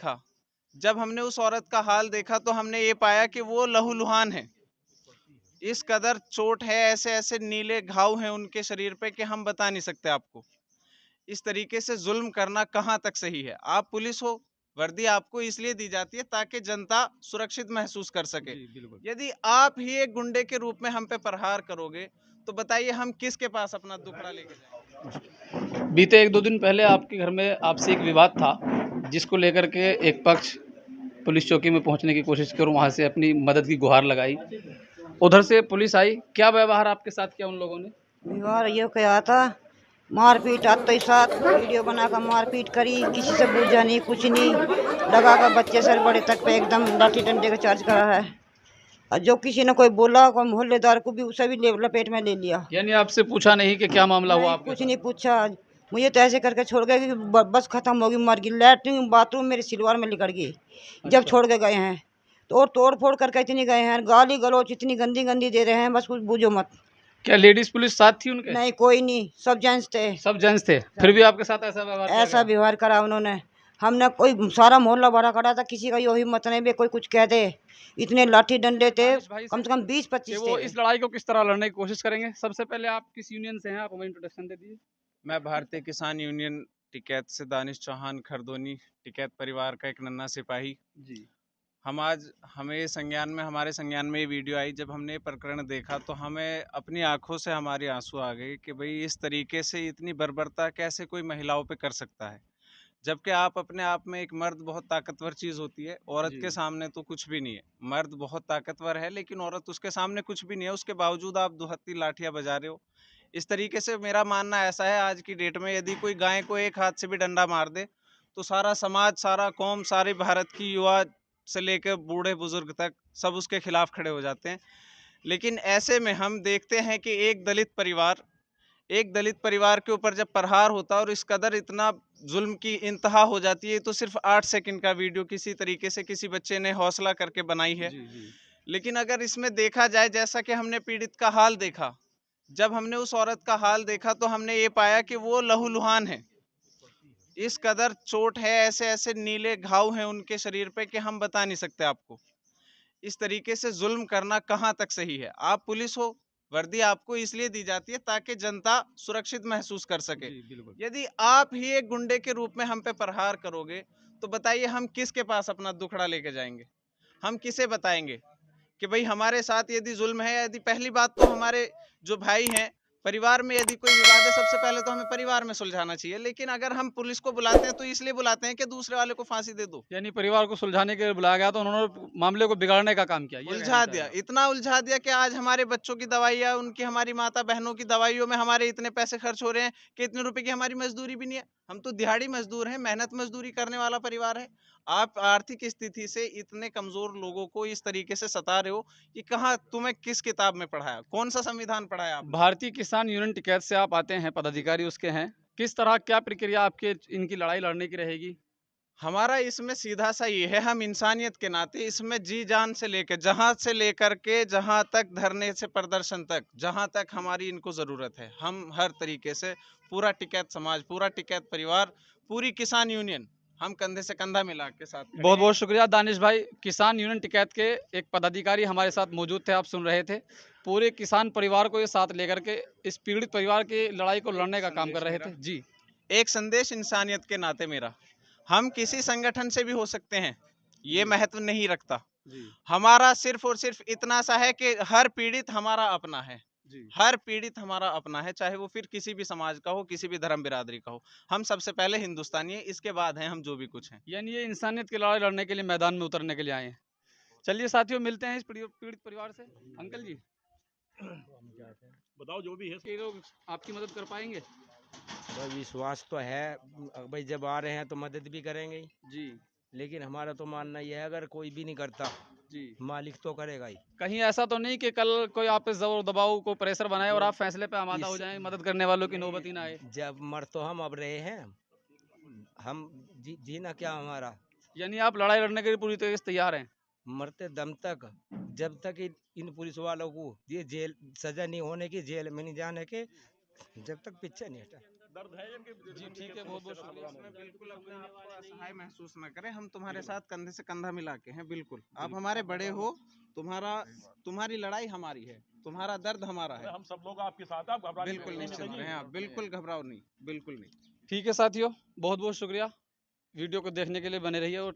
देखा, जब हमने उस औरत का हाल देखा तो हमने ये पाया कि वो लहूलुहान है। इस कदर चोट है, ऐसे ऐसे नीले घाव हैं उनके शरीर पे कि हम बता नहीं सकते आपको। इस तरीके से जुल्म करना कहाँ तक सही है? आप पुलिस हो, वर्दी आपको इसलिए दी जाती है ताकि जनता सुरक्षित महसूस कर सके। जी, बिल्कुल। यदि आप ही एक गुंडे के रूप में हम पे प्रहार करोगे तो बताइए हम किसके पास अपना दुखड़ा लेके जाएंगे? बीते 1-2 दिन पहले आपके घर में आपसे एक विवाद था, जिसको लेकर के एक पक्ष पुलिस चौकी में पहुंचने की कोशिश की और वहां से अपनी मदद की गुहार लगाई। उधर से पुलिस आई, क्या व्यवहार आपके साथ किया उन लोगों ने? विवाह ये क्या था, मारपीट आते ही साथ वीडियो बनाकर मारपीट करी, किसी से पूछा नहीं, कुछ नहीं, लगा कर बच्चे से बड़े तक पे एकदम लाठी डंडे का चार्ज करा है। और जो किसी ने कोई बोला, कोई मोहल्लेदार को भी उसे भी लपेट में ले लिया। यानी आपसे पूछा नहीं कि क्या मामला हुआ नहीं, आपके कुछ साथ? नहीं पूछा। मुझे तो ऐसे करके छोड़ गए कि बस खत्म होगी, मर गई। लैट्रिन बाथरूम मेरे सिलवार में लिकड़ गई जब अच्छा। छोड़ के गए हैं। तो और तोड़ फोड़ करके इतनी गए हैं, गाली गलौच इतनी गंदी गंदी दे रहे हैं, बस कुछ बूझो मत। क्या लेडीज पुलिस साथ थी उनके? नहीं, कोई नहीं, सब जेंट्स थे। सब जेंट्स थे, फिर भी आपके साथ ऐसा व्यवहार किया ऐसा गया? व्यवहार करा उन्होंने। हमने कोई सारा मोहल्ला भरा खड़ा था, किसी का यो हिम्मत नहीं भी कोई कुछ कह दे। इतने लाठी डंडे थे, दानिश भाई कम से कम कि 20-25 वो थे। इस लड़ाई को किस तरह लड़ने की कोशिश करेंगे। सबसे पहले आप किस यूनियन से हैं, आप हमें इंट्रोडक्शन दे दीजिए। मैं भारतीय किसान यूनियन टिकैत से दानिश चौहान खरदोनी, टिकैत परिवार का एक नन्हा सिपाही। जी। हम आज हमें संज्ञान में हमारे संज्ञान में ये वीडियो आई, जब हमने ये प्रकरण देखा तो हमें अपनी आंखों से हमारे आंसू आ गए कि भाई इस तरीके से इतनी बर्बरता कैसे कोई महिलाओं पे कर सकता है। जबकि आप अपने आप में एक मर्द बहुत ताकतवर चीज़ होती है, औरत जी। के सामने तो कुछ भी नहीं है। मर्द बहुत ताकतवर है लेकिन औरत उसके सामने कुछ भी नहीं है, उसके बावजूद आप दुहत्ती लाठियां बजा रहे हो। इस तरीके से मेरा मानना ऐसा है, आज की डेट में यदि कोई गाय को एक हाथ से भी डंडा मार दे तो सारा समाज, सारा कौम, सारे भारत की युवा से लेकर बूढ़े बुजुर्ग तक सब उसके खिलाफ खड़े हो जाते हैं। लेकिन ऐसे में हम देखते हैं कि एक दलित परिवार के ऊपर जब प्रहार होता है और इस कदर इतना जुल्म की इंतहा हो जाती है, तो सिर्फ 8 सेकंड का वीडियो किसी तरीके से किसी बच्चे ने हौसला करके बनाई है। जी, जी। लेकिन अगर इसमें देखा जाए, जैसा कि हमने पीड़ित का हाल देखा, जब हमने उस औरत का हाल देखा तो हमने ये पाया कि वो लहूलुहान है। इस कदर चोट है, ऐसे ऐसे नीले घाव हैं उनके शरीर पे कि हम बता नहीं सकते आपको। इस तरीके से जुल्म करना कहाँ तक सही है? आप पुलिस हो, वर्दी आपको इसलिए दी जाती है ताकि जनता सुरक्षित महसूस कर सके। जी, बिल्कुल। यदि आप ही एक गुंडे के रूप में हम पे प्रहार करोगे तो बताइए हम किसके पास अपना दुखड़ा लेके जाएंगे? हम किसे बताएंगे कि भाई हमारे साथ यदि जुल्म है? यदि पहली बात तो हमारे जो भाई हैं, परिवार में यदि कोई विवाद है, सबसे पहले तो हमें परिवार में सुलझाना चाहिए। लेकिन अगर हम पुलिस को बुलाते हैं तो इसलिए बुलाते हैं कि दूसरे वाले को फांसी दे दो। यानी परिवार को सुलझाने के लिए बुलाया गया तो उन्होंने मामले को बिगाड़ने का काम किया, ये कहना उलझा चाह रहे दिया, हैं आप? इतना उलझा दिया कि आज हमारे बच्चों की दवाइयाँ, उनकी, हमारी माता बहनों की दवाइयों में हमारे इतने पैसे खर्च हो रहे हैं कि इतने रुपए की हमारी मजदूरी भी नहीं है। हम तो दिहाड़ी मजदूर हैं, मेहनत मजदूरी करने वाला परिवार है। आप आर्थिक स्थिति से इतने कमजोर लोगों को इस तरीके से सता रहे हो कि कहाँ तुम्हें किस किताब में पढ़ाया, कौन सा संविधान पढ़ाया आपने? भारतीय किसान यूनियन टिकैत से आप आते हैं, पदाधिकारी उसके हैं। किस तरह क्या प्रक्रिया आपके इनकी लड़ाई लड़ने की रहेगी? हमारा इसमें सीधा सा ये है, हम इंसानियत के नाते इसमें जी जान से लेकर, जहां से लेकर के जहां तक धरने से प्रदर्शन तक, जहां तक हमारी इनको जरूरत है, हम हर तरीके से पूरा टिकैत समाज, पूरा टिकैत परिवार, पूरी किसान यूनियन, हम कंधे से कंधा मिला के साथ खड़े बहुत हैं। बहुत शुक्रिया दानिश भाई। किसान यूनियन टिकैत के एक पदाधिकारी हमारे साथ मौजूद थे, आप सुन रहे थे। पूरे किसान परिवार को ये साथ लेकर के इस पीड़ित परिवार की लड़ाई को लड़ने का काम कर रहे थे जी। एक संदेश इंसानियत के नाते मेरा, हम किसी संगठन से भी हो सकते हैं, ये जी। महत्व नहीं रखता। जी। हमारा सिर्फ और सिर्फ इतना सा है कि हर पीड़ित हमारा अपना है। जी। हर पीड़ित हमारा अपना है, चाहे वो फिर किसी भी समाज का हो, किसी भी धर्म बिरादरी का हो। हम सबसे पहले हिंदुस्तानी है, इसके बाद हैं हम जो भी कुछ हैं। यानी ये इंसानियत की लड़ाई लड़ने के लिए मैदान में उतरने के लिए आए हैं। चलिए साथियों, मिलते हैं इस पीड़ित परिवार से। अंकल जी, बताओ जो भी है। ये लोग आपकी मदद कर पाएंगे? भाई विश्वास तो है, भाई जब आ रहे हैं तो मदद भी करेंगे ही। जी। लेकिन हमारा तो मानना यह है, अगर कोई भी नहीं करता, जी। मालिक तो करेगा ही। कहीं ऐसा तो नहीं कि कल कोई आप पे जोर दबाव को प्रेशर बनाए और आप फैसले पे आमादा हो इस जाएं, मदद करने वालों की नौबत ही ना आए? जब मर तो हम अब रहे हैं, हम जीना क्या हमारा। यानी आप लड़ाई लड़ने के लिए पूरी तरीके से तैयार हैं? मरते दम तक, जब तक इन पुलिस वालों को ये जेल सजा नहीं होने की, जेल में नहीं जाने के, जब तक पीछे नहीं हटा। दर्द है इनके जी ठीक है, बहुत बहुत शुक्रिया। इसमें बिल्कुल अपने आप को असहाय महसूस ना करें, हम तुम्हारे साथ कंधे से कंधा मिला के हैं, बिल्कुल आप हमारे बड़े हो, तुम्हारी लड़ाई हमारी है, तुम्हारा दर्द हमारा है, हम सब लोग आपके साथ हैं, आप घबराने की बिल्कुल जरूरत निश्चिंत नहीं रहें है। आप, बिल्कुल घबराओ नहीं, बिल्कुल नहीं। ठीक है साथियों, बहुत बहुत शुक्रिया वीडियो को देखने के लिए, बने रहिए और